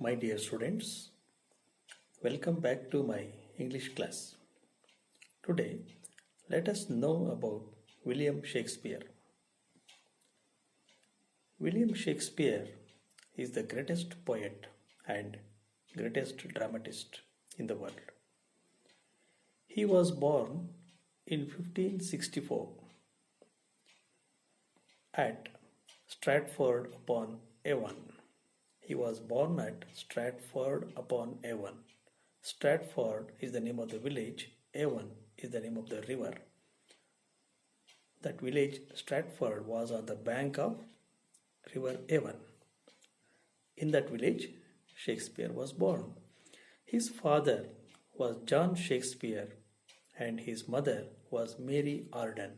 My dear students, welcome back to my English class. Today, let us know about William Shakespeare. William Shakespeare is the greatest poet and greatest dramatist in the world. He was born in 1564 at Stratford upon Avon. He was born at Stratford upon Avon. Stratford is the name of the village, Avon is the name of the river. That village, Stratford, was on the bank of river Avon. In that village, Shakespeare was born. His father was John Shakespeare and his mother was Mary Arden.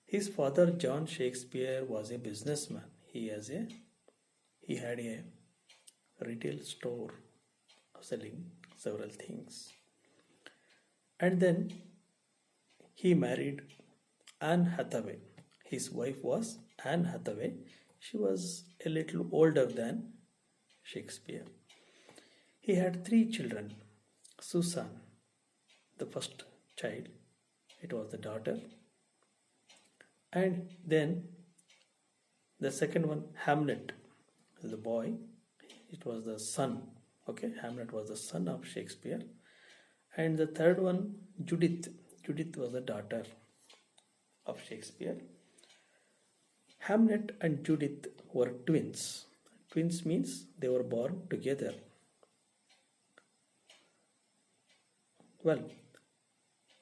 His father, John Shakespeare, was a businessman. He had a retail store selling several things. And then he married Anne Hathaway. His wife was Anne Hathaway. She was a little older than Shakespeare. He had 3 children. Susan, the first child, it was the daughter. And then the second one, Hamlet, the boy, it was the son. Okay, Hamlet was the son of Shakespeare. And the third one, Judith. Judith was the daughter of Shakespeare. Hamlet and Judith were twins. Twins means they were born together. Well,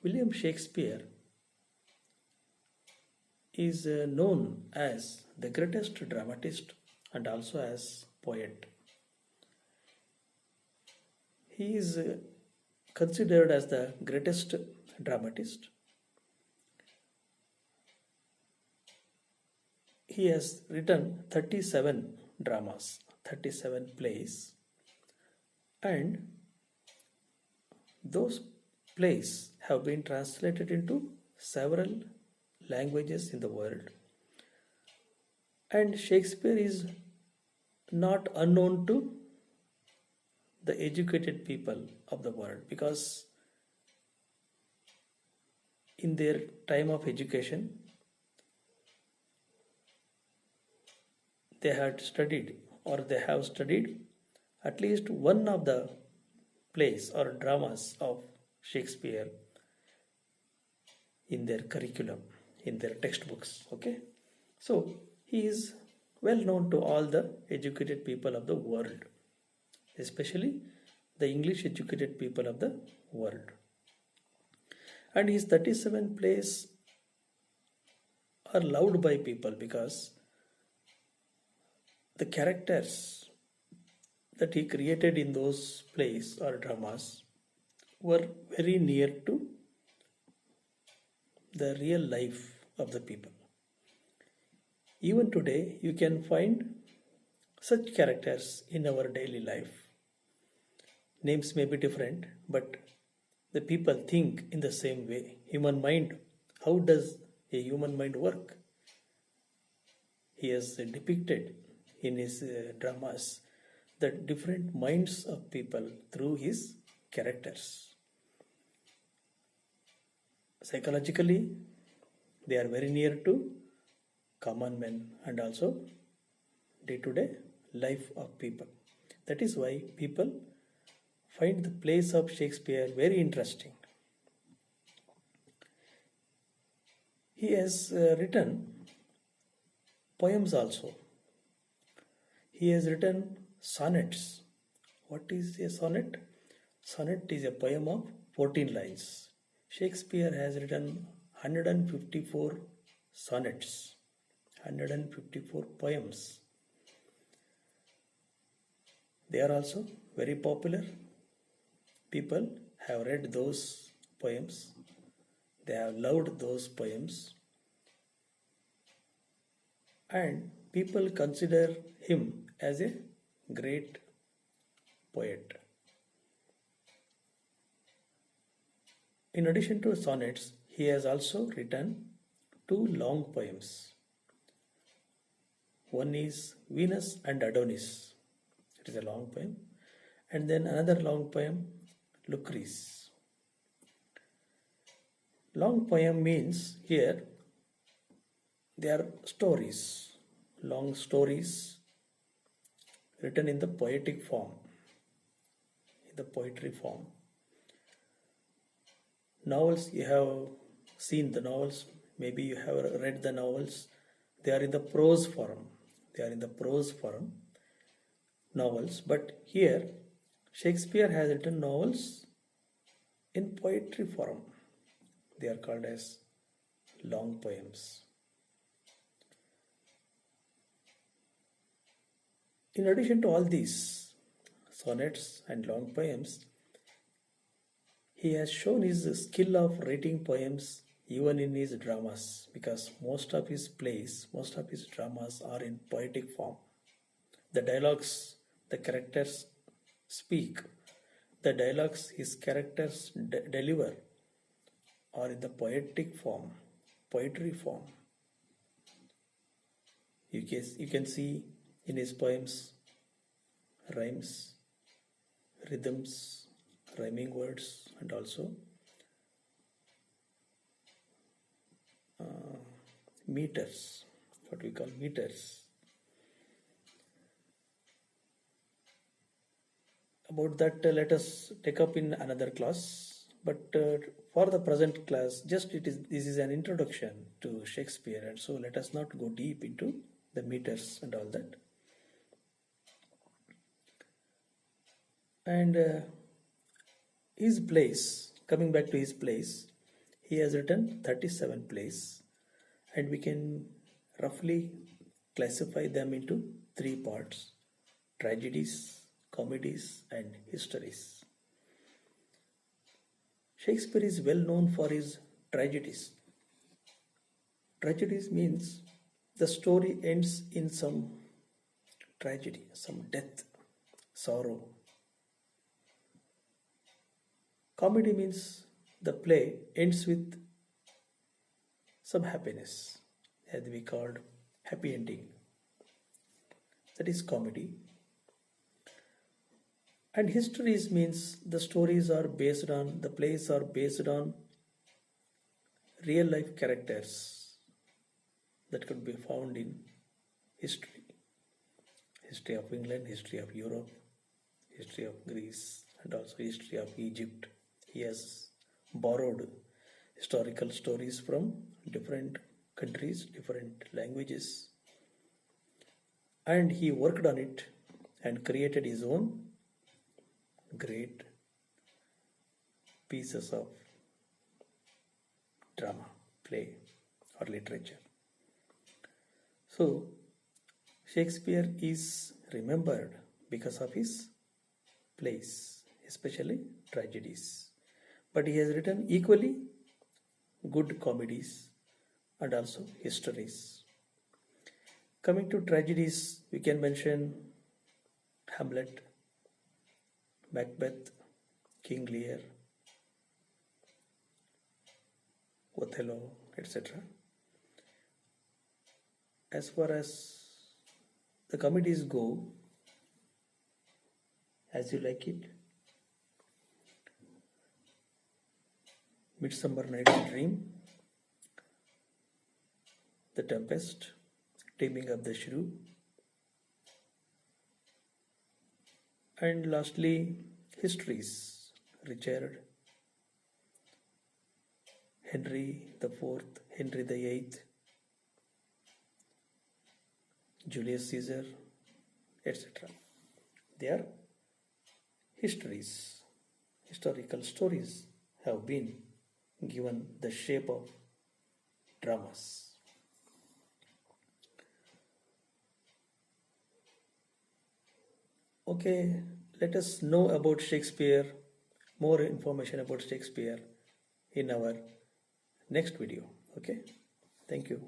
William Shakespeare is known as the greatest dramatist and also as poet. He is considered as the greatest dramatist. He has written 37 dramas, 37 plays, and those plays have been translated into several languages in the world. And Shakespeare is not unknown to the educated people of the world because in their time of education they have studied at least one of the plays or dramas of Shakespeare in their curriculum, in their textbooks. Okay, so he is well known to all the educated people of the world, especially the English educated people of the world. And his 37 plays are loved by people because the characters that he created in those plays or dramas were very near to the real life of the people. Even today, you can find such characters in our daily life. Names may be different, but the people think in the same way. Human mind, how does a human mind work? He has depicted in his dramas the different minds of people through his characters. Psychologically, they are very near to common men and also day-to-day life of people. That is why people find the plays of Shakespeare very interesting. He has written poems also. He has written sonnets. What is a sonnet? Sonnet is a poem of 14 lines. Shakespeare has written 154 sonnets, 154 poems. They are also very popular. People have read those poems. They have loved those poems. And people consider him as a great poet. In addition to sonnets, he has also written 2 long poems. One is Venus and Adonis. It is a long poem. And then another long poem, Lucrece. Long poem means here they are stories, long stories written in the poetic form, in the poetry form. Novels, you have seen the novels, maybe you have read the novels, they are in the prose form. They are in the prose form, novels. But here, Shakespeare has written novels in poetry form. They are called as long poems. In addition to all these sonnets and long poems, he has shown his skill of writing poems even in his dramas, because most of his plays, most of his dramas are in poetic form. The dialogues the characters speak, the dialogues his characters deliver are in the poetic form, poetry form. You can see in his poems rhymes, rhythms, rhyming words, and also meters, what we call meters. About that, let us take up in another class. But for the present class, just this is an introduction to Shakespeare, and so let us not go deep into the meters and all that. And his plays, coming back to his plays, he has written 37 plays, and we can roughly classify them into three parts: tragedies, comedies, and histories. Shakespeare is well known for his tragedies. Tragedies means the story ends in some tragedy, some death, sorrow. Comedy means the play ends with some happiness, as we called happy ending. That is comedy. And histories means the stories are based on, the plays are based on real life characters that could be found in history. History of England, history of Europe, history of Greece, and also history of Egypt. He has borrowed historical stories from different countries, different languages, and he worked on it and created his own great pieces of drama, play, or literature. So, Shakespeare is remembered because of his plays, especially tragedies. But he has written equally good comedies and also histories. Coming to tragedies, we can mention Hamlet, Macbeth, King Lear, Othello, etc. As far as the comedies go, As You Like It, Midsummer Night's Dream, The Tempest, Taming of the Shrew, and lastly, histories: Richard, Henry the Fourth, Henry the Eighth, Julius Caesar, etc. They are histories. Historical stories have been given the shape of dramas. Okay, let us know about Shakespeare, more information about Shakespeare in our next video. Okay, thank you.